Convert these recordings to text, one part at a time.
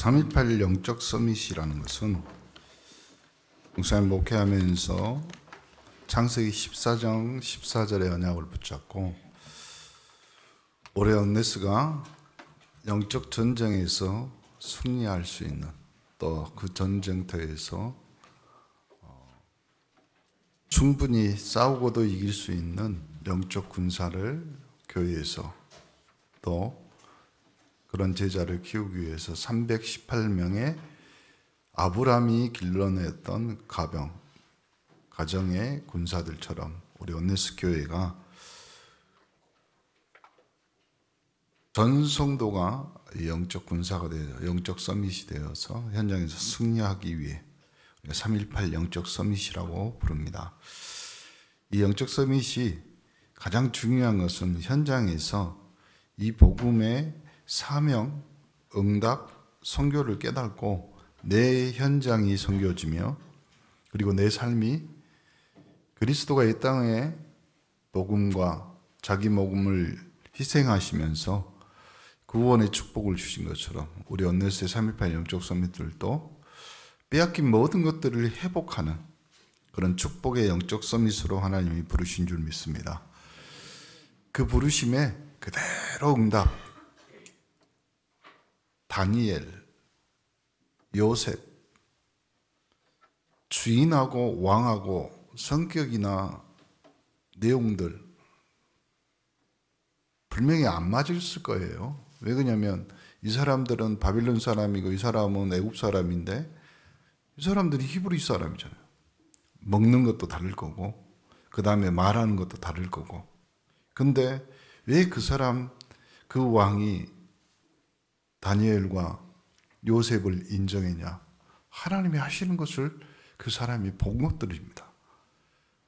3.18 영적 서밋이라는 것은 목사님 목회하면서 창세기 14장 14절의 언약을 붙잡고 올해 언네스가 영적 전쟁에서 승리할 수 있는, 또 그 전쟁터에서 충분히 싸우고도 이길 수 있는 영적 군사를 교회에서, 또 그런 제자를 키우기 위해서 318명의 아브라함이 길러냈던 가정의 군사들처럼 우리 언네스 교회가 전 성도가 영적 군사가 되어 영적 서밋이 되어서 현장에서 승리하기 위해 3.18 영적 서밋이라고 부릅니다. 이 영적 서밋이 가장 중요한 것은 현장에서 이 복음의 사명, 응답, 선교를 깨닫고 내 현장이 선교지며, 그리고 내 삶이 그리스도가 이 땅에 복음과 자기 복음을 희생하시면서 구원의 축복을 주신 것처럼 우리 언네스의 3.18 영적 서밋들도 빼앗긴 모든 것들을 회복하는 그런 축복의 영적 서밋으로 하나님이 부르신 줄 믿습니다. 그 부르심에 그대로 응답, 다니엘, 요셉, 주인하고 왕하고 성격이나 내용들 분명히 안 맞을 거예요. 왜 그러냐면 이 사람들은 바빌론 사람이고 이 사람은 애굽 사람인데 이 사람들이 히브리 사람이잖아요. 먹는 것도 다를 거고 그 다음에 말하는 것도 다를 거고. 근데 왜 그 사람, 그 왕이 다니엘과 요셉을 인정했냐? 하나님이 하시는 것을 그 사람이 본 것들입니다.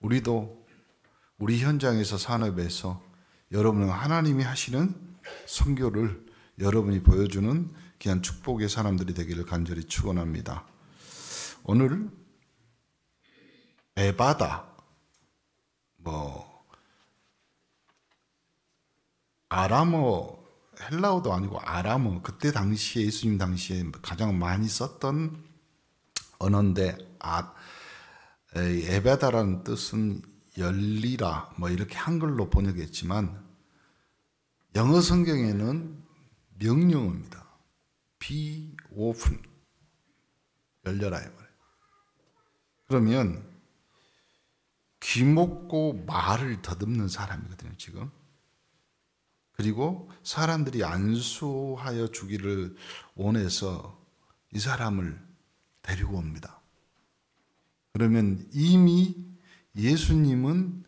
우리도 우리 현장에서 산업에서 여러분은 하나님이 하시는 선교를 여러분이 보여주는 귀한 축복의 사람들이 되기를 간절히 축원합니다. 오늘 에바다, 아람어, 헬라어도 아니고 아람어, 그때 당시에 예수님 당시에 가장 많이 썼던 언어인데, 에바다라는 뜻은 열리라, 이렇게 한글로 번역했지만 영어 성경에는 명령어입니다. Be open, 열려라 이 말이에요. 그러면 귀먹고 말을 더듬는 사람이거든요, 지금. 그리고 사람들이 안수하여 주기를 원해서 이 사람을 데리고 옵니다. 그러면 이미 예수님은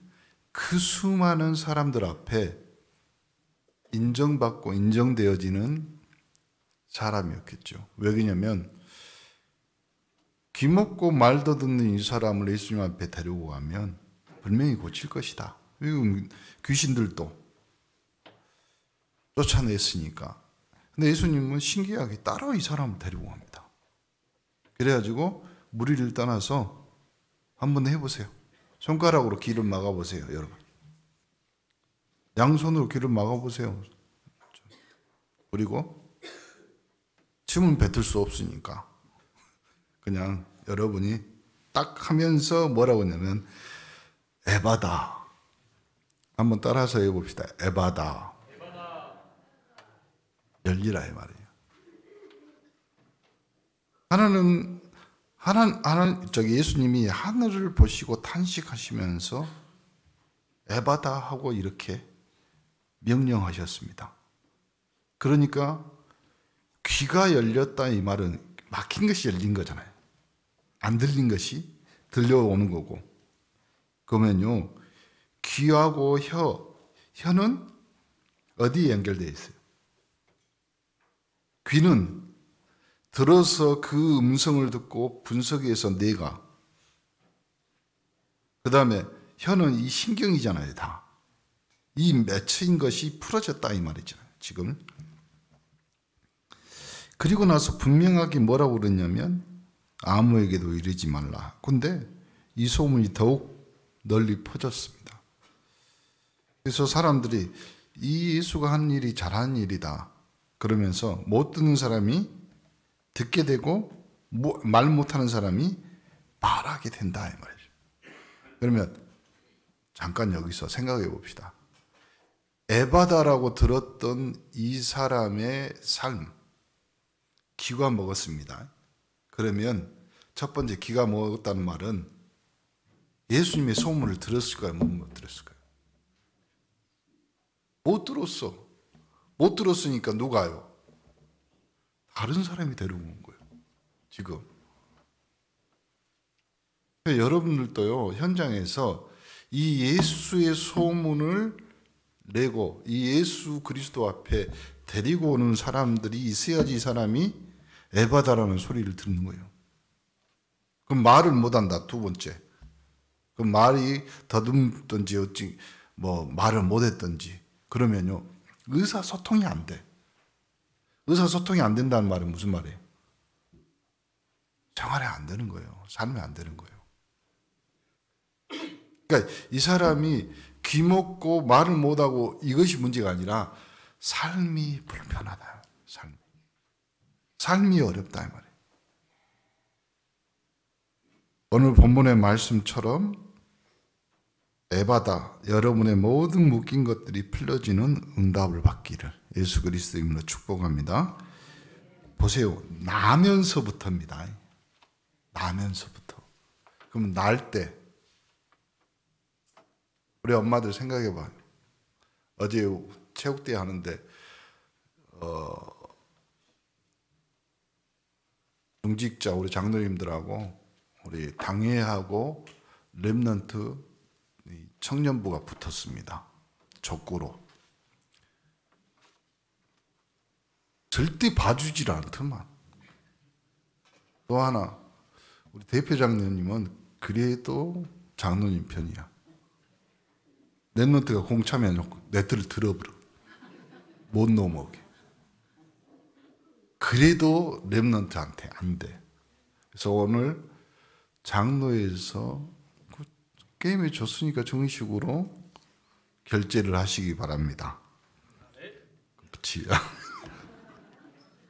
그 수많은 사람들 앞에 인정받고 인정되어지는 사람이었겠죠. 왜 그러냐면 귀먹고 말 더듬는 이 사람을 예수님 앞에 데리고 가면 분명히 고칠 것이다. 귀신들도 쫓아냈으니까. 근데 예수님은 신기하게 따로 이 사람을 데리고 갑니다. 그래가지고 무리를 떠나서 한번 해보세요. 손가락으로 귀를 막아보세요, 여러분. 양손으로 귀를 막아보세요. 그리고 침은 뱉을 수 없으니까 그냥 여러분이 딱 하면서 뭐라고 하냐면 에바다. 한번 따라서 해봅시다. 에바다. 열리라 이 말이에요. 예수님이 하늘을 보시고 탄식하시면서 에바다 하고 이렇게 명령하셨습니다. 그러니까 귀가 열렸다 이 말은 막힌 것이 열린 거잖아요. 안 들린 것이 들려오는 거고. 그러면요, 귀하고 혀는 어디에 연결되어 있어요? 귀는 들어서 그 음성을 듣고 분석해서 내가, 그 다음에 혀는 이 신경이잖아요, 다. 이 맺힌 것이 풀어졌다 이 말이잖아요, 지금. 그리고 나서 분명하게 뭐라고 그랬냐면 아무에게도 이르지 말라. 근데 이 소문이 더욱 널리 퍼졌습니다. 그래서 사람들이 이 예수가 한 일이 잘한 일이다 그러면서 못 듣는 사람이 듣게 되고 말 못하는 사람이 말하게 된다 이 말이죠. 그러면 잠깐 여기서 생각해 봅시다. 에바다라고 들었던 이 사람의 삶, 기가 먹었습니다. 그러면 첫 번째 기가 먹었다는 말은 예수님의 소문을 들었을까요? 못 들었을까요? 못 들었어. 못 들었으니까 누가요? 다른 사람이 데려온 거예요. 지금. 여러분들도요, 현장에서 이 예수의 소문을 내고 이 예수 그리스도 앞에 데리고 오는 사람들이 있어야지 이 사람이 에바다라는 소리를 듣는 거예요. 그럼 말을 못한다. 두 번째. 그럼 말이 더듬든지 어찌 말을 못했든지 그러면요 의사소통이 안 돼. 의사소통이 안 된다는 말은 무슨 말이에요? 생활이 안 되는 거예요. 삶이 안 되는 거예요. 그러니까 이 사람이 귀먹고 말을 못하고 이것이 문제가 아니라 삶이 불편하다. 삶이 어렵다 이 말이에요. 오늘 본문의 말씀처럼 에바다 여러분의 모든 묶인 것들이 풀려지는 응답을 받기를 예수 그리스도의 이름으로 축복합니다. 보세요. 나면서부터입니다. 나면서부터. 그럼 날 때 우리 엄마들 생각해 봐요. 어제 체육대회 하는데 중직자 우리 장로님들하고 우리 당회하고 렘넌트 청년부가 붙었습니다. 족구로. 절대 봐주질 않더만. 또 하나 우리 대표 장로님은 그래도 장로님 편이야. 렘넌트가 공 차면 네트를 들어버려. 못 넘어오게. 그래도 렘넌트한테 안 돼. 그래서 오늘 장로에서 게임에 졌으니까 정식으로 결제를 하시기 바랍니다. 그렇지.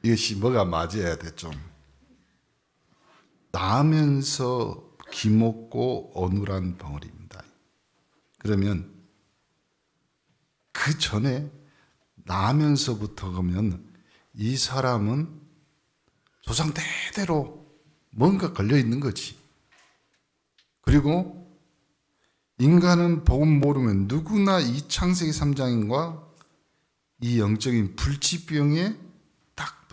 이것이 뭐가 맞아야 돼 좀. 나면서 기먹고 어눌한 벙어리입니다. 그러면 그 전에 나면서부터 가면 이 사람은 조상 대대로 뭔가 걸려 있는 거지. 그리고 인간은 복음 모르면 누구나 이 창세기 3장과 이 영적인 불치병에 딱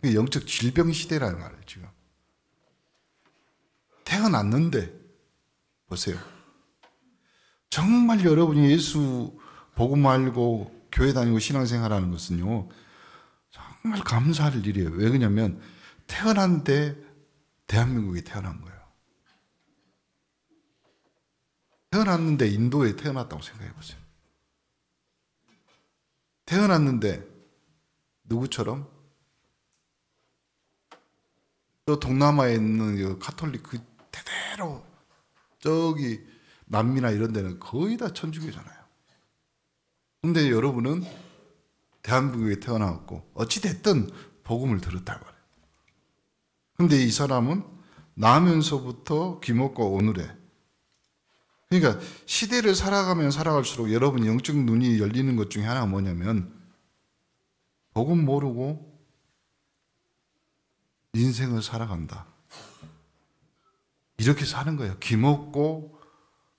영적 질병 시대라는 말이에요. 지금 태어났는데 보세요. 정말 여러분이 예수 복음 알고 교회 다니고 신앙생활하는 것은요 정말 감사할 일이에요. 왜 그러냐면 태어났는데 대한민국에 태어난 거예요. 태어났는데 인도에 태어났다고 생각해 보세요. 태어났는데 누구처럼? 저 동남아에 있는 그 카톨릭 그 대대로 저기 남미나 이런 데는 거의 다 천주교잖아요. 근데 여러분은 대한민국에 태어나왔고 어찌됐든 복음을 들었단 말이에요. 근데 이 사람은 나면서부터 귀먹고 오늘에 그러니까 시대를 살아가면 살아갈수록 여러분 영적 눈이 열리는 것 중에 하나가 뭐냐면 복음 모르고 인생을 살아간다. 이렇게 사는 거예요. 귀먹고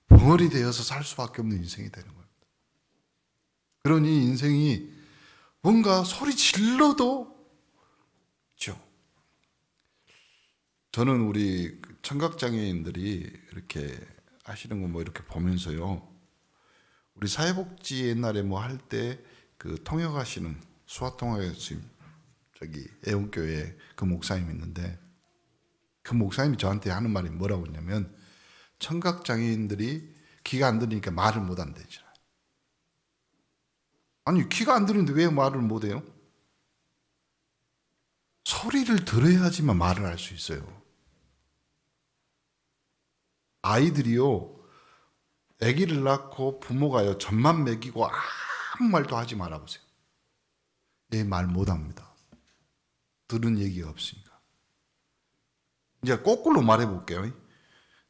벙어리 되어서 살 수밖에 없는 인생이 되는 거예요. 그러니 인생이 뭔가 소리 질러도 그렇죠. 저는 우리 청각장애인들이 이렇게 하시는 거 뭐 이렇게 보면서요. 우리 사회복지 옛날에 뭐 할 때 그 통역하시는 수화통역하신 저기 애원교회 그 목사님 있는데 그 목사님이 저한테 하는 말이 뭐라고 했냐면 청각장애인들이 귀가 안 들리니까 말을 못 한대잖아요. 아니 귀가 안 들리는데 왜 말을 못 해요? 소리를 들어야지만 말을 할 수 있어요. 아이들이요, 아기를 낳고 부모가요, 젖만 먹이고 아무 말도 하지 말아보세요. 얘 말 못합니다. 들은 얘기가 없으니까. 이제 거꾸로 말해볼게요.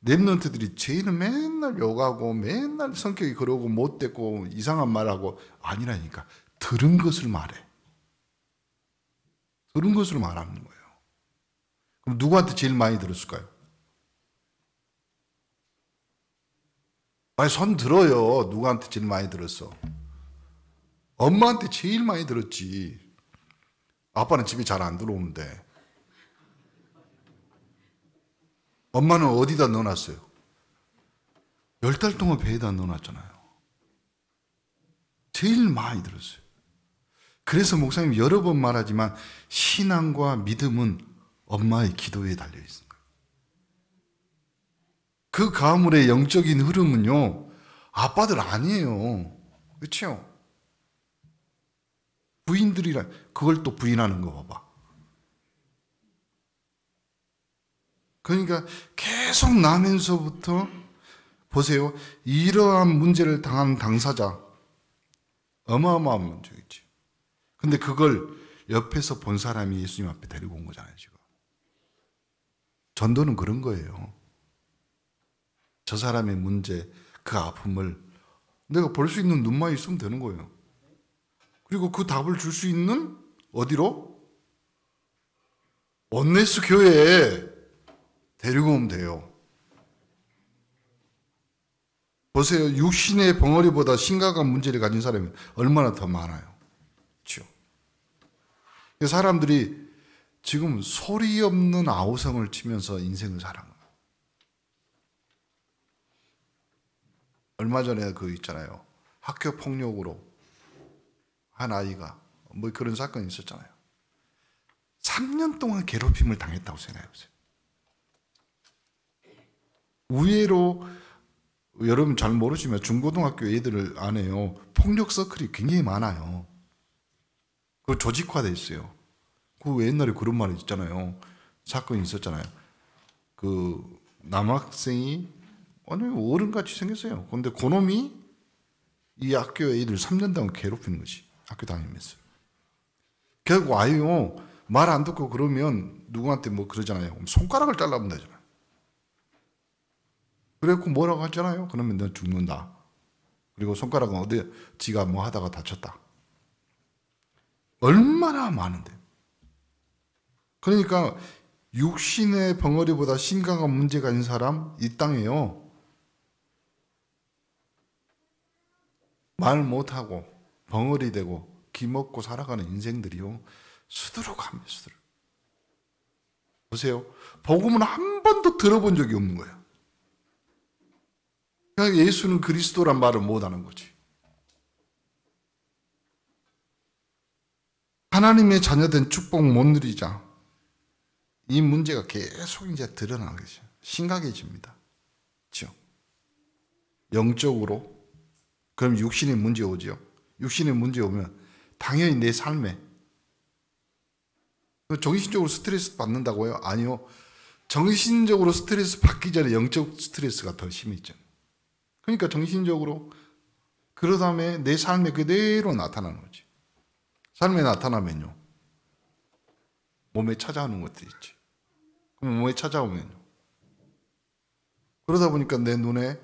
랩런트들이 죄인은 맨날 욕하고 맨날 성격이 그러고 못됐고 이상한 말하고 아니라니까. 들은 것을 말해. 들은 것을 말하는 거예요. 그럼 누구한테 제일 많이 들었을까요? 아니, 손 들어요. 누구한테 제일 많이 들었어? 엄마한테 제일 많이 들었지. 아빠는 집에 잘 안 들어오는데. 엄마는 어디다 넣어놨어요? 10달 동안 배에다 넣어놨잖아요. 제일 많이 들었어요. 그래서 목사님 여러 번 말하지만 신앙과 믿음은 엄마의 기도에 달려 있습니다. 그 가물의 영적인 흐름은요, 아빠들 아니에요. 그렇죠? 부인들이라 그걸 또 부인하는 거 봐봐. 그러니까 계속 나면서부터 보세요. 이러한 문제를 당한 당사자 어마어마한 문제겠지. 근데 그걸 옆에서 본 사람이 예수님 앞에 데리고 온 거잖아요, 지금. 전도는 그런 거예요. 저 사람의 문제, 그 아픔을 내가 볼 수 있는 눈만 있으면 되는 거예요. 그리고 그 답을 줄 수 있는 어디로? 온네스 교회에 데리고 오면 돼요. 보세요. 육신의 벙어리보다 심각한 문제를 가진 사람이 얼마나 더 많아요. 그렇죠? 사람들이 지금 소리 없는 아우성을 치면서 인생을 살아요. 얼마 전에 그 있잖아요. 학교 폭력으로 한 아이가 뭐 그런 사건이 있었잖아요. 3년 동안 괴롭힘을 당했다고 생각해보세요. 의외로 여러분 잘 모르시면 중고등학교 애들 안에요. 폭력 서클이 굉장히 많아요. 그 조직화돼 있어요. 그 옛날에 그런 말이 있잖아요. 사건이 있었잖아요. 그 남학생이 아니 어른같이 생겼어요. 근데 그놈이 이 학교 애들 3년 동안 괴롭히는 거지. 학교 다니면서. 결국 아이요 말 안 듣고 그러면 누구한테 뭐 그러잖아요. 손가락을 잘라면 되잖아요. 그래갖고 뭐라고 하잖아요. 그러면 너 죽는다. 그리고 손가락은 어디 지가 뭐 하다가 다쳤다. 얼마나 많은데. 그러니까 육신의 벙어리보다 심각한 문제가 있는 사람 이 땅에요. 말 못하고 벙어리 되고 기먹고 살아가는 인생들이요. 수두룩합니다. 수두룩. 보세요. 복음은 한 번도 들어본 적이 없는 거예요. 그러니까 예수는 그리스도란 말을 못하는 거지. 하나님의 자녀된 축복 못 누리자. 이 문제가 계속 이제 드러나겠죠. 심각해집니다. 그렇죠? 영적으로. 그럼 육신의 문제 오죠. 육신의 문제 오면 당연히 내 삶에 정신적으로 스트레스 받는다고요? 아니요. 정신적으로 스트레스 받기 전에 영적 스트레스가 더 심해져. 그러니까 정신적으로 그러 다음에 내 삶에 그대로 나타나는 거지. 삶에 나타나면요. 몸에 찾아오는 것도 있지. 그럼 몸에 찾아오면요. 그러다 보니까 내 눈에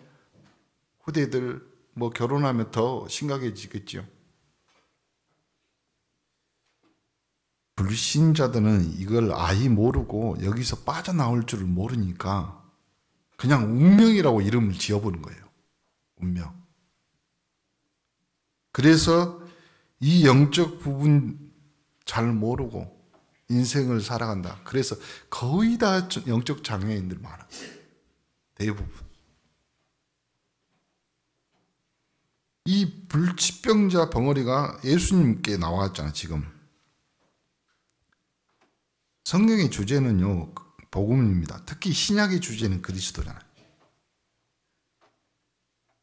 후대들 뭐 결혼하면 더 심각해지겠죠. 불신자들은 이걸 아예 모르고 여기서 빠져나올 줄을 모르니까 그냥 운명이라고 이름을 지어보는 거예요. 운명. 그래서 이 영적 부분 잘 모르고 인생을 살아간다. 그래서 거의 다 영적 장애인들 많아. 대부분. 이 불치병자 벙어리가 예수님께 나왔잖아, 지금. 성경의 주제는요, 복음입니다. 특히 신약의 주제는 그리스도잖아요.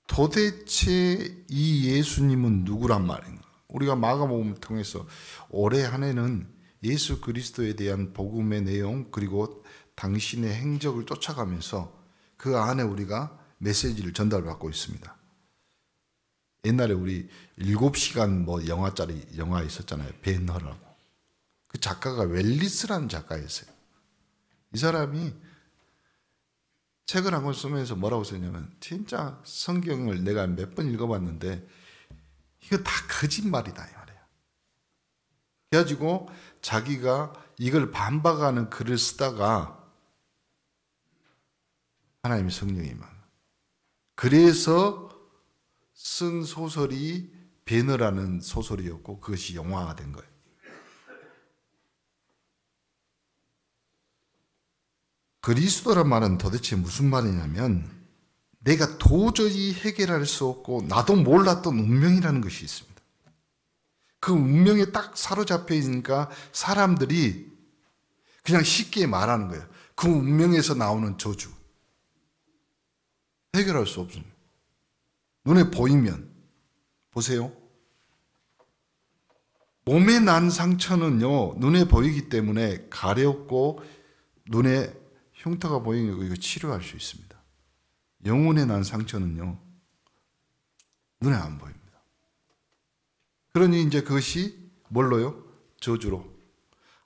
도대체 이 예수님은 누구란 말인가? 우리가 마가복음을 통해서 올해 한 해는 예수 그리스도에 대한 복음의 내용 그리고 당신의 행적을 쫓아가면서 그 안에 우리가 메시지를 전달받고 있습니다. 옛날에 우리 7시간 뭐 영화 있었잖아요. 벤허라고. 그 작가가 웰리스라는 작가였어요. 이 사람이 책을 한 권 쓰면서 뭐라고 썼냐면, 진짜 성경을 내가 몇 번 읽어봤는데 이거 다 거짓말이다 이 말이에요. 그래가지고 자기가 이걸 반박하는 글을 쓰다가 하나님의 성령이 임한, 그래서 쓴 소설이 배너라는 소설이었고 그것이 영화가 된 거예요. 그리스도란 말은 도대체 무슨 말이냐면, 내가 도저히 해결할 수 없고 나도 몰랐던 운명이라는 것이 있습니다. 그 운명에 딱 사로잡혀 있으니까 사람들이 그냥 쉽게 말하는 거예요. 그 운명에서 나오는 저주. 해결할 수 없습니다. 눈에 보이면. 보세요. 몸에 난 상처는요, 눈에 보이기 때문에 가렵고 눈에 흉터가 보이면 이거 치료할 수 있습니다. 영혼에 난 상처는요, 눈에 안 보입니다. 그러니 이제 그것이 뭘로요? 저주로.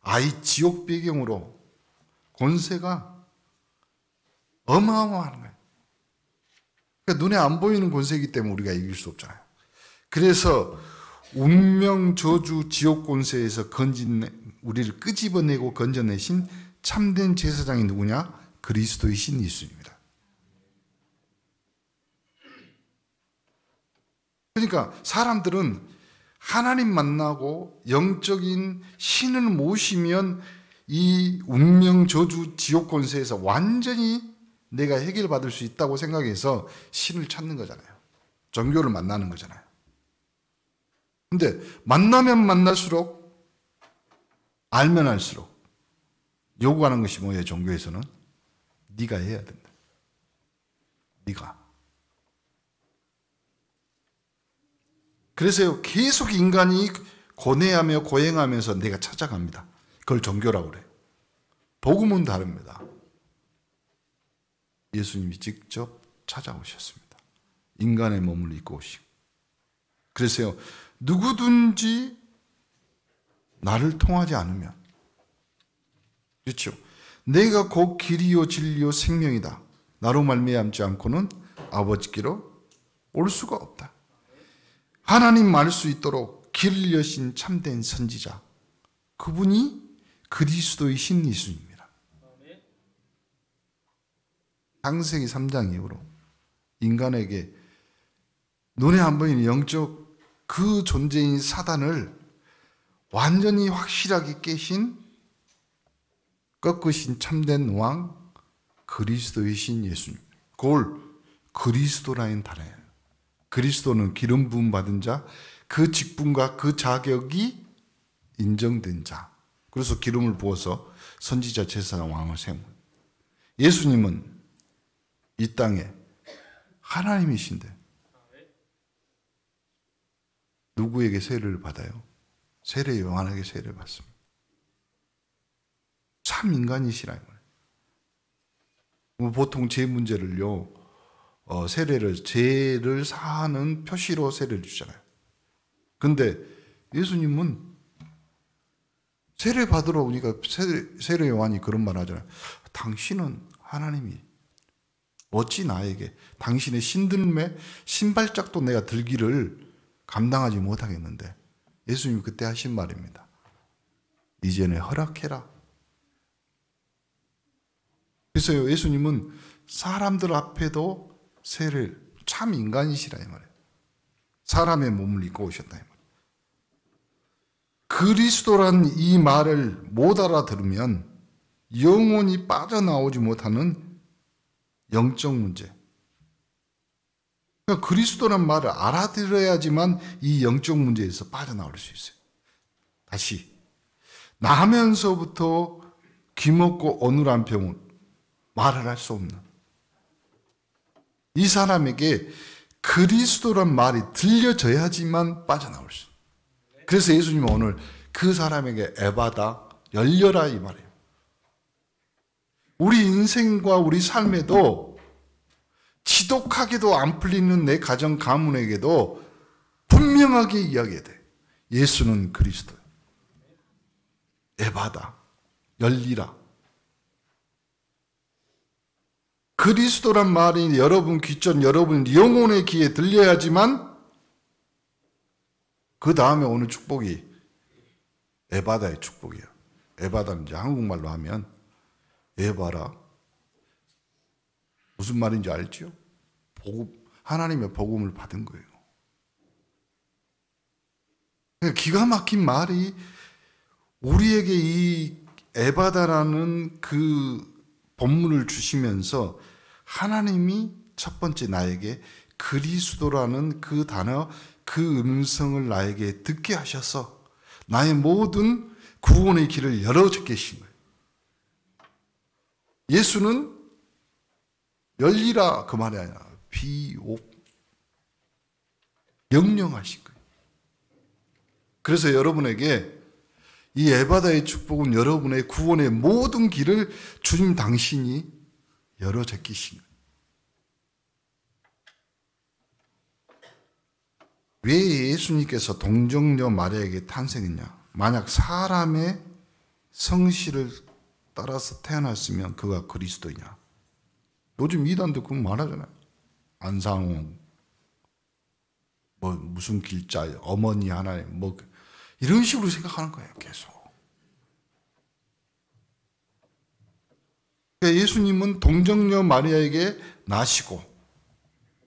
아이 지옥 배경으로 권세가 어마어마한 거예요. 그러니까 눈에 안 보이는 권세이기 때문에 우리가 이길 수 없잖아요. 그래서 운명, 저주, 지옥 권세에서 우리를 끄집어내고 건져내신 참된 제사장이 누구냐? 그리스도이신 예수입니다. 그러니까 사람들은 하나님 만나고 영적인 신을 모시면 이 운명, 저주, 지옥 권세에서 완전히 내가 해결받을 수 있다고 생각해서 신을 찾는 거잖아요. 종교를 만나는 거잖아요. 근데 만나면 만날수록, 알면 알수록 요구하는 것이 뭐예요? 종교에서는 네가 해야 된다. 네가. 그래서 계속 인간이 고뇌하며 고행하면서 내가 찾아갑니다. 그걸 종교라고 그래요. 복음은 다릅니다. 예수님이 직접 찾아오셨습니다. 인간의 몸을 입고 오시고. 그래서요, 누구든지 나를 통하지 않으면, 그렇죠, 내가 곧 길이요 진리요 생명이다, 나로 말미암지 않고는 아버지께로 올 수가 없다. 하나님 알 수 있도록 길을 여신 참된 선지자, 그분이 그리스도이신 예수님입니다. 창세기 3장 이후로 인간에게 눈에 안 보이는 영적 그 존재인 사단을 완전히 확실하게 깨신, 꺾으신 참된 왕 그리스도이신 예수님. 그걸 그리스도라는 단어예요. 그리스도는 기름 부음 받은 자, 그 직분과 그 자격이 인정된 자. 그래서 기름을 부어서 선지자, 제사장, 왕을 세운 거예요. 예수님은 이 땅에 하나님이신데 누구에게 세례를 받아요? 세례 요한에게 세례를 받습니다. 참 인간이시라 이 말이에요. 보통 죄 문제를요, 죄를 사하는 표시로 세례를 주잖아요. 근데 예수님은 세례 받으러 오니까 세례 요한이 그런 말 하잖아요. 당신은 하나님이 어찌 나에게 당신의 신들매 신발짝도 내가 들기를 감당하지 못하겠는데, 예수님이 그때 하신 말입니다. 이제는 허락해라. 그래서 예수님은 사람들 앞에도 세례를, 참 인간이시라 이 말이에요. 사람의 몸을 입고 오셨다 이 말이에요. 그리스도란 이 말을 못 알아들으면 영원히 빠져나오지 못하는 영적 문제. 그러니까 그리스도란 말을 알아들어야지만 이 영적 문제에서 빠져나올 수 있어요. 다시, 나면서부터 귀먹고 어눌한 병은 말을 할 수 없는 이 사람에게 그리스도란 말이 들려져야지만 빠져나올 수 있어요. 그래서 예수님은 오늘 그 사람에게 에바다, 열려라 이 말이에요. 우리 인생과 우리 삶에도 지독하게도 안 풀리는 내 가정 가문에게도 분명하게 이야기해야 돼. 예수는 그리스도예요. 에바다, 열리라. 그리스도란 말이 여러분 귀전, 여러분 영혼의 귀에 들려야지만 그 다음에 오는 축복이 에바다의 축복이에요. 에바다는 이제 한국말로 하면 에바라. 무슨 말인지 알지요? 복음, 하나님의 복음을 받은 거예요. 기가 막힌 말이 우리에게 이 에바다라는 그 본문을 주시면서 하나님이 첫 번째 나에게 그리스도라는 그 단어, 그 음성을 나에게 듣게 하셔서 나의 모든 구원의 길을 열어줘 계신 거예요. 예수는 열리라 그 말이 아니라 명령하신 거예요. 그래서 여러분에게 이 에바다의 축복은 여러분의 구원의 모든 길을 주님 당신이 열어 제끼신 거예요. 왜 예수님께서 동정녀 마리아에게 탄생했냐? 만약 사람의 성실을 따라서 태어났으면 그가 그리스도이냐? 요즘 이단도 그건 말하잖아요. 안상홍, 무슨 길자, 어머니 하나님, 이런 식으로 생각하는 거예요, 계속. 그러니까 예수님은 동정녀 마리아에게 나시고,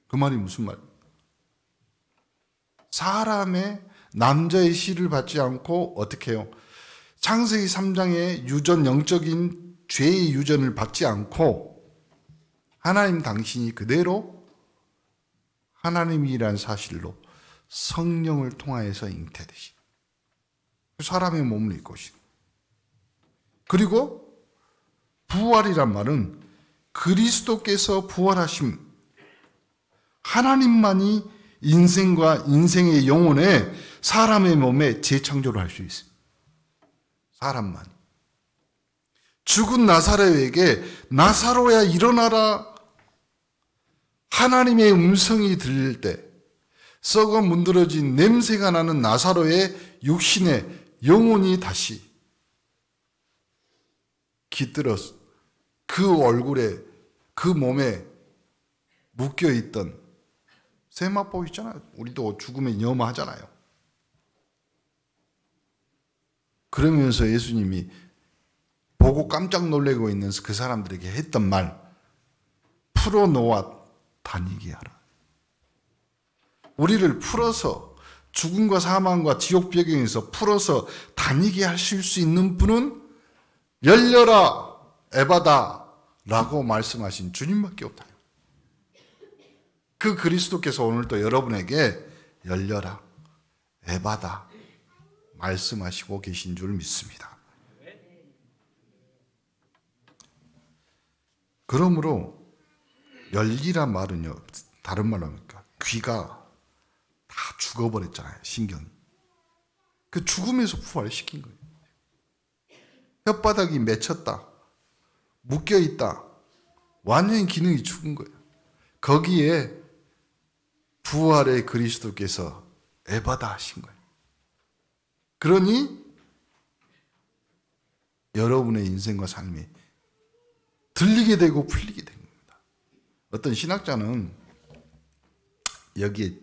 그 말이 무슨 말이에요? 사람의 남자의 씨를 받지 않고 어떻게 해요? 창세기 3장의 유전, 영적인 죄의 유전을 받지 않고 하나님 당신이 그대로 하나님이란 사실로 성령을 통하여서 잉태되신 사람의 몸을 입고 오신. 그리고 부활이란 말은 그리스도께서 부활하심, 하나님만이 인생과 인생의 영혼에 사람의 몸에 재창조를 할 수 있어요. 사람만이. 죽은 나사로에게 나사로야 일어나라 하나님의 음성이 들릴 때 썩어 문드러진 냄새가 나는 나사로의 육신의 영혼이 다시 깃들어서 그 얼굴에 그 몸에 묶여있던 세마포 있잖아요. 우리도 죽음에 염하잖아요. 그러면서 예수님이 보고 깜짝 놀래고 있는 그 사람들에게 했던 말, 풀어놓아 다니게 하라. 우리를 풀어서 죽음과 사망과 지옥 배경에서 풀어서 다니게 하실 수 있는 분은 열려라 에바다 라고 말씀하신 주님밖에 없다. 그 그리스도께서 오늘도 여러분에게 열려라 에바다 말씀하시고 계신 줄 믿습니다. 그러므로 열리란 말은요, 다른 말로 합니까? 귀가 다 죽어버렸잖아요, 신경이. 그 죽음에서 부활시킨 거예요. 혓바닥이 맺혔다, 묶여있다, 완전히 기능이 죽은 거예요. 거기에 부활의 그리스도께서 에바다 하신 거예요. 그러니 여러분의 인생과 삶이 들리게 되고 풀리게 된 겁니다. 어떤 신학자는 여기에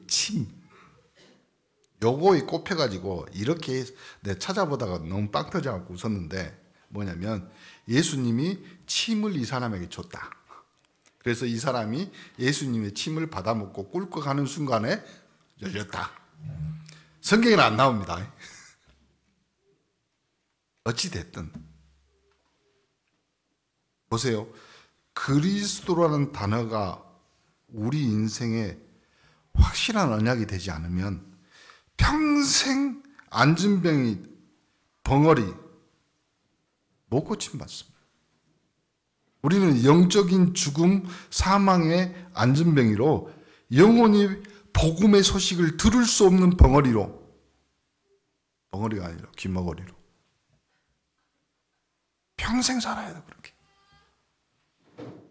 요거에 꼽혀가지고 이렇게 내가 찾아보다가 너무 빵 터져갖고 웃었는데 뭐냐면 예수님이 침을 이 사람에게 줬다. 그래서 이 사람이 예수님의 침을 받아먹고 꿀꺽하는 순간에 열렸다. 성경에는 안 나옵니다. 어찌됐든 보세요. 그리스도라는 단어가 우리 인생에 확실한 언약이 되지 않으면 평생 안진병이 벙어리 못 고침받습니다. 우리는 영적인 죽음, 사망의 안진병이로 영원히 복음의 소식을 들을 수 없는 벙어리가 아니라 귀머거리로 평생 살아야 돼. 그렇게.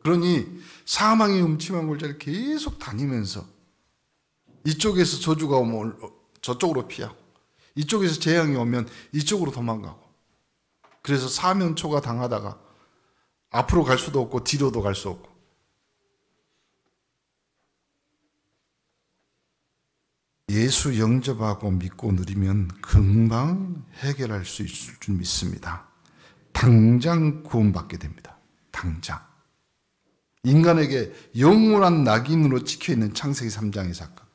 그러니 사망의 음침한 골짜기를 계속 다니면서 이쪽에서 저주가 오면 저쪽으로 피하고 이쪽에서 재앙이 오면 이쪽으로 도망가고 그래서 사면초가 당하다가 앞으로 갈 수도 없고 뒤로도 갈 수 없고, 예수 영접하고 믿고 누리면 금방 해결할 수 있을 줄 믿습니다. 당장 구원받게 됩니다. 당장. 인간에게 영원한 낙인으로 찍혀있는 창세기 3장의 사건,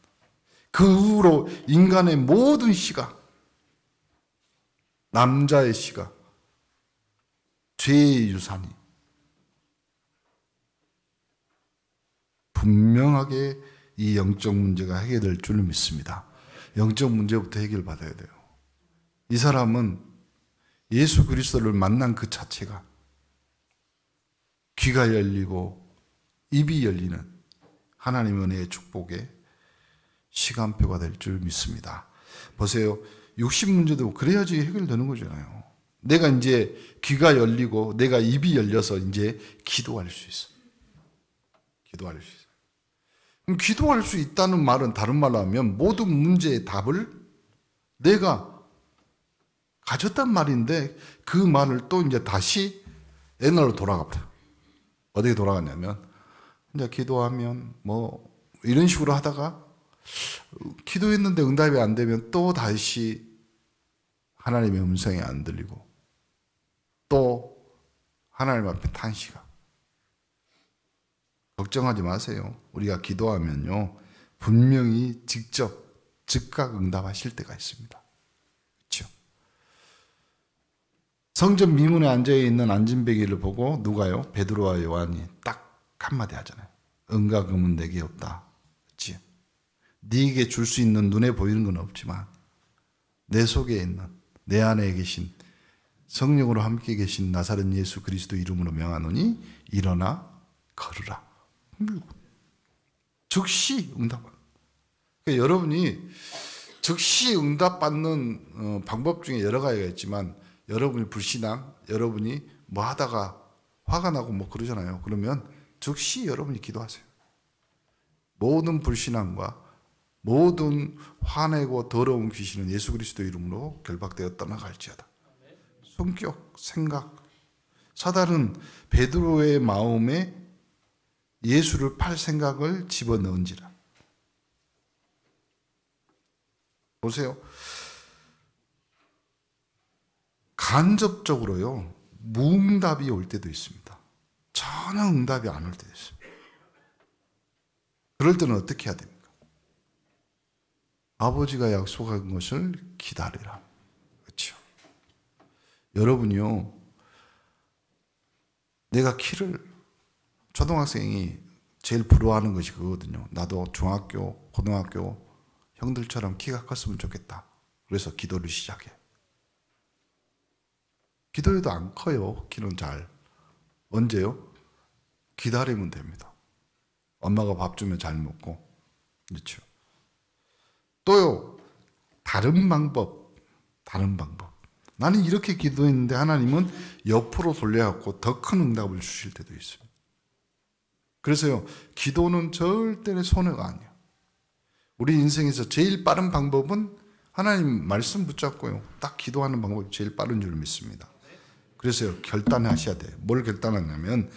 그 후로 인간의 모든 씨가, 남자의 씨가 죄의 유산이 분명하게 이 영적 문제가 해결될 줄 믿습니다. 영적 문제부터 해결받아야 돼요. 이 사람은 예수 그리스도를 만난 그 자체가 귀가 열리고 입이 열리는 하나님의 은혜의 축복의 시간표가 될 줄 믿습니다. 보세요. 60문제도 그래야지 해결되는 거잖아요. 내가 이제 귀가 열리고 내가 입이 열려서 이제 기도할 수 있어. 기도할 수 있어. 그럼 기도할 수 있다는 말은 다른 말로 하면 모든 문제의 답을 내가 가졌단 말인데, 그 말을 또 이제 다시 옛날로 돌아가 버려. 어디에 돌아갔냐면, 이제 기도하면 뭐 이런 식으로 하다가 기도했는데 응답이 안 되면 또 다시 하나님의 음성이 안 들리고 또 하나님 앞에 탄식하고. 걱정하지 마세요. 우리가 기도하면요, 분명히 직접 즉각 응답하실 때가 있습니다. 그렇죠? 성전 미문에 앉아있는 안진뱅이를 보고 누가요? 베드로와 요한이 딱 한마디 하잖아요. 은과 금은 내게 없다. 그렇지? 네게 줄 수 있는, 눈에 보이는 건 없지만 내 속에 있는, 내 안에 계신, 성령으로 함께 계신 나사렛 예수 그리스도 이름으로 명하노니 일어나 걸으라. 즉시 응답받는. 그러니까 여러분이 즉시 응답받는 방법 중에 여러 가지가 있지만, 여러분이 불신앙, 여러분이 뭐 하다가 화가 나고 뭐 그러잖아요. 그러면 즉시 여러분이 기도하세요. 모든 불신앙과 모든 화내고 더러운 귀신은 예수 그리스도 이름으로 결박되어 떠나갈지어다. 성격, 생각. 사단은 베드로의 마음에 예수를 팔 생각을 집어넣은지라. 보세요. 간접적으로요, 무응답이 올 때도 있습니다. 전혀 응답이 안 올 때도 있습니다. 그럴 때는 어떻게 해야 됩니까? 아버지가 약속한 것을 기다리라. 그렇죠? 여러분이요, 내가 초등학생이 제일 부러워하는 것이 그거거든요. 나도 중학교, 고등학교 형들처럼 키가 컸으면 좋겠다. 그래서 기도를 시작해. 기도해도 안 커요. 키는 잘. 언제요? 기다리면 됩니다. 엄마가 밥 주면 잘 먹고. 그렇죠? 또요, 다른 방법. 나는 이렇게 기도했는데 하나님은 옆으로 돌려갖고 더 큰 응답을 주실 때도 있습니다. 그래서요, 기도는 절대 손해가 아니에요. 우리 인생에서 제일 빠른 방법은 하나님 말씀 붙잡고요, 딱 기도하는 방법이 제일 빠른 줄 믿습니다. 그래서요, 결단하셔야 돼요. 뭘 결단하냐면,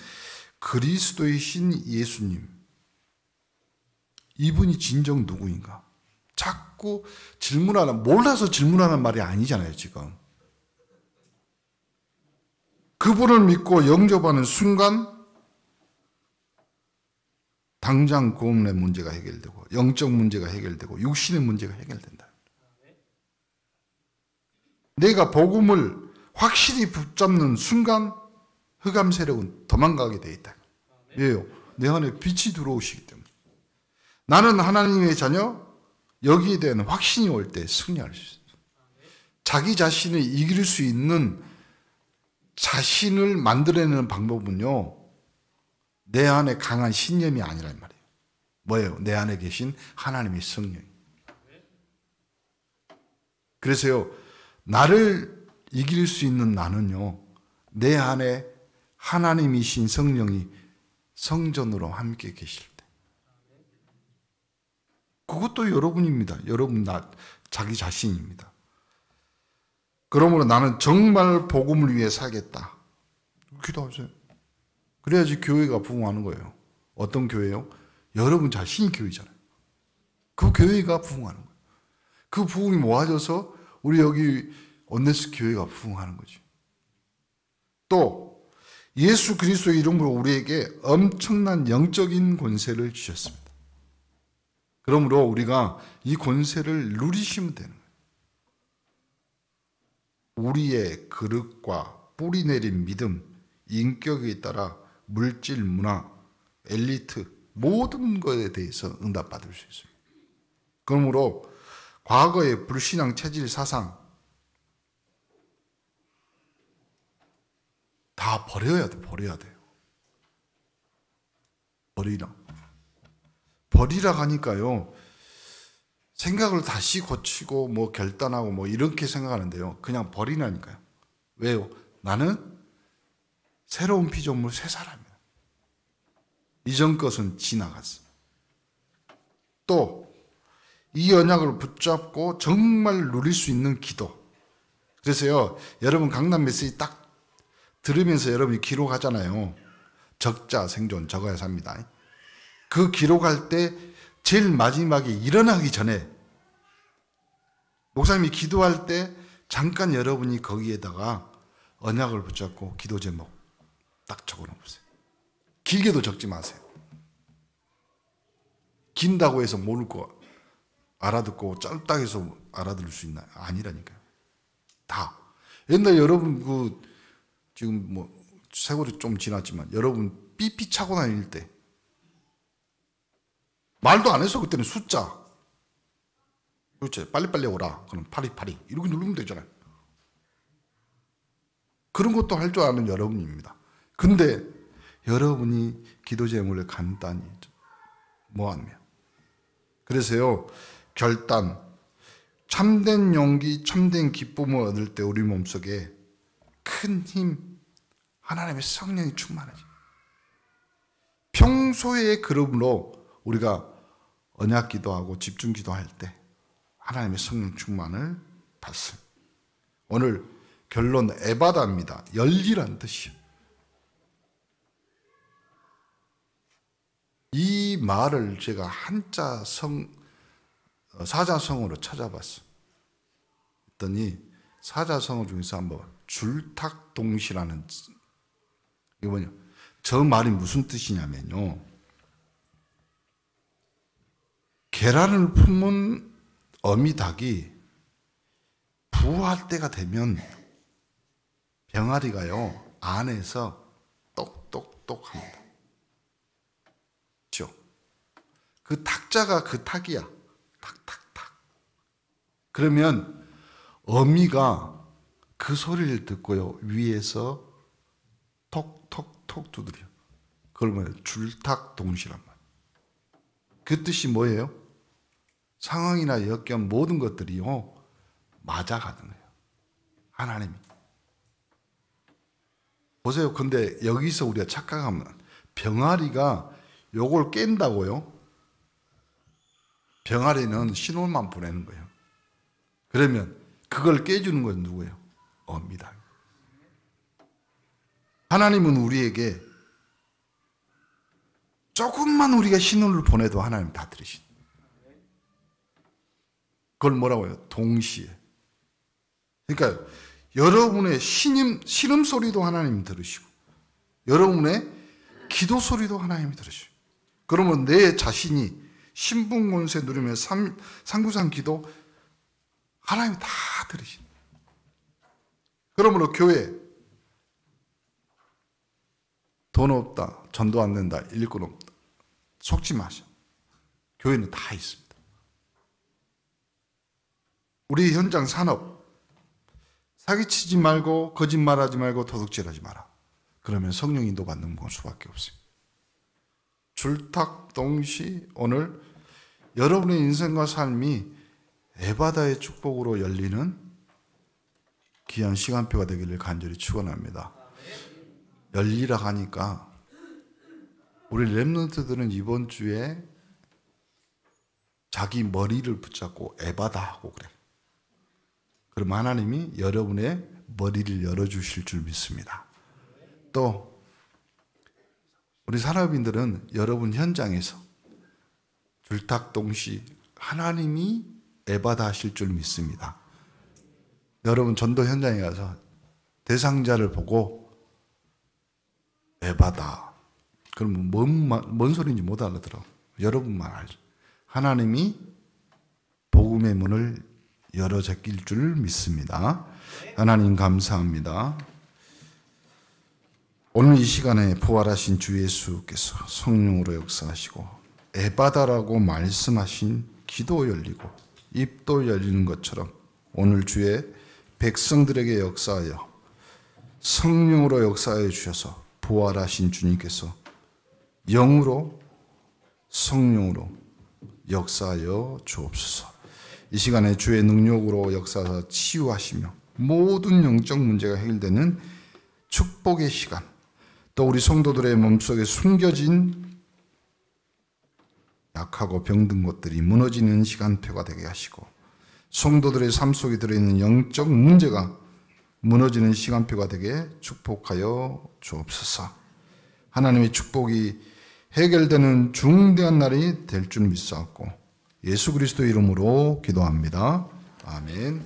그리스도의 신 예수님, 이분이 진정 누구인가? 자꾸 몰라서 질문하는 말이 아니잖아요, 지금. 그분을 믿고 영접하는 순간 당장 구원의 문제가 해결되고, 영적 문제가 해결되고, 육신의 문제가 해결된다. 내가 복음을 확실히 붙잡는 순간 흑암 세력은 도망가게 돼 있다. 왜요? 내 안에 빛이 들어오시기 때문에. 나는 하나님의 자녀, 여기에 대한 확신이 올 때 승리할 수 있어요. 자기 자신을 이길 수 있는 자신을 만들어내는 방법은요, 내 안에 강한 신념이 아니란 말이에요. 뭐예요? 내 안에 계신 하나님의 성령. 그래서요, 나를 이길 수 있는 나는요, 내 안에 하나님이신 성령이 성전으로 함께 계실 때. 그것도 여러분입니다. 여러분 자기 자신입니다. 그러므로 나는 정말 복음을 위해 살겠다. 기도하세요. 그래야지 교회가 부흥하는 거예요. 어떤 교회요? 여러분 자신이 교회잖아요. 그 교회가 부흥하는 거예요. 그 부흥이 모아져서 우리 여기 온네스 교회가 부흥하는 거지. 또 예수 그리스도의 이름으로 우리에게 엄청난 영적인 권세를 주셨습니다. 그러므로 우리가 이 권세를 누리시면 되는 거예요. 우리의 그릇과 뿌리 내린 믿음, 인격에 따라 물질, 문화, 엘리트 모든 것에 대해서 응답받을 수 있습니다. 그러므로 과거의 불신앙 체질 사상 다 버려야 돼. 버려야 돼요. 버리라 하니까요. 생각을 다시 고치고 뭐 결단하고 뭐 이렇게 생각하는데요. 그냥 버리라니까요. 왜요? 나는 새로운 피조물 새 사람이야. 이전 것은 지나갔어. 또 이 언약을 붙잡고 정말 누릴 수 있는 기도. 그래서요. 여러분 강남 메시지 딱 들으면서 여러분이 기록하잖아요. 적자 생존 적어야 삽니다. 그 기록할 때 제일 마지막에 일어나기 전에 목사님이 기도할 때 잠깐 여러분이 거기에다가 언약을 붙잡고 기도 제목 딱 적어놓으세요. 길게도 적지 마세요. 긴다고 해서 모를 거 알아듣고 짧다고 해서 알아들을 수 있나요? 아니라니까요. 다. 옛날 여러분 지금 뭐 세월이 좀 지났지만 여러분 삐삐 차고 다닐 때 말도 안 해서 그때는 숫자 그렇지 빨리빨리 오라 그럼 파리파리 이렇게 누르면 되잖아요. 그런 것도 할 줄 아는 여러분입니다. 근데 여러분이 기도 제목을 간단히 모았네요. 그래서요 결단 참된 용기 참된 기쁨을 얻을 때 우리 몸속에 큰 힘 하나님의 성령이 충만하지. 평소에 그러므로 우리가 언약 기도하고 집중 기도할 때 하나님의 성령 충만을 받습니다. 오늘 결론 에바다입니다. 열리란 뜻이에요. 이 말을 제가 한자 사자성어로 찾아봤어요. 그랬더니 사자성어 중에서 한번 줄탁동시라는 이게 뭐냐? 저 말이 무슨 뜻이냐면요. 계란을 품은 어미닭이 부화할 때가 되면 병아리가요 안에서 똑똑똑 합니다. 그렇죠? 그 탁자가 그 탁이야. 탁탁탁. 그러면 어미가 그 소리를 듣고요 위에서 톡톡톡 두드려. 그걸 뭐예요? 줄탁동시란 말. 그 뜻이 뭐예요? 상황이나 역경 모든 것들이요 맞아가는 거예요. 하나님이. 보세요. 근데 여기서 우리가 착각하면 병아리가 요걸 깬다고요? 병아리는 신호만 보내는 거예요. 그러면 그걸 깨주는 건 누구예요? 어미다. 하나님은 우리에게 조금만 우리가 신호를 보내도 하나님 다 들으신. 그걸 뭐라고 해요? 동시에. 그러니까 여러분의 신음 소리도 하나님 들으시고 여러분의 기도 소리도 하나님이 들으시고 그러면 내 자신이 신분권세 누리며 상구상 기도 하나님이 다 들으신. 그러므로 교회 돈 없다, 전도 안 된다, 일꾼 없다 속지 마셔. 교회는 다 있습니다. 우리 현장 산업 사기치지 말고 거짓말하지 말고 도둑질하지 마라. 그러면 성령 인도 받는 수밖에 없습니다. 줄탁동시 오늘 여러분의 인생과 삶이 에바다의 축복으로 열리는 귀한 시간표가 되기를 간절히 축원합니다. 열리라 하니까 우리 렘넌트들은 이번 주에 자기 머리를 붙잡고 에바다 하고 그래. 그럼 하나님이 여러분의 머리를 열어주실 줄 믿습니다. 또 우리 산업인들은 여러분 현장에서 줄탁동시 하나님이 에바다 하실 줄 믿습니다. 여러분 전도 현장에 가서 대상자를 보고 에바다. 그러면 뭔 소리인지 못 알아들어. 여러분만 알죠. 하나님이 복음의 문을 열어 제낄 줄 믿습니다. 하나님 감사합니다. 오늘 이 시간에 부활하신 주 예수께서 성령으로 역사하시고 에바다라고 말씀하신 귀도 열리고 입도 열리는 것처럼 오늘 주의 백성들에게 역사하여 성령으로 역사하여 주셔서 부활하신 주님께서 영으로 성령으로 역사하여 주옵소서. 이 시간에 주의 능력으로 역사하여 치유하시며 모든 영적 문제가 해결되는 축복의 시간, 또 우리 성도들의 몸속에 숨겨진 약하고 병든 것들이 무너지는 시간표가 되게 하시고 성도들의 삶 속에 들어있는 영적 문제가 무너지는 시간표가 되게 축복하여 주옵소서. 하나님의 축복이 해결되는 중대한 날이 될 줄 믿사옵고 예수 그리스도 이름으로 기도합니다. 아멘.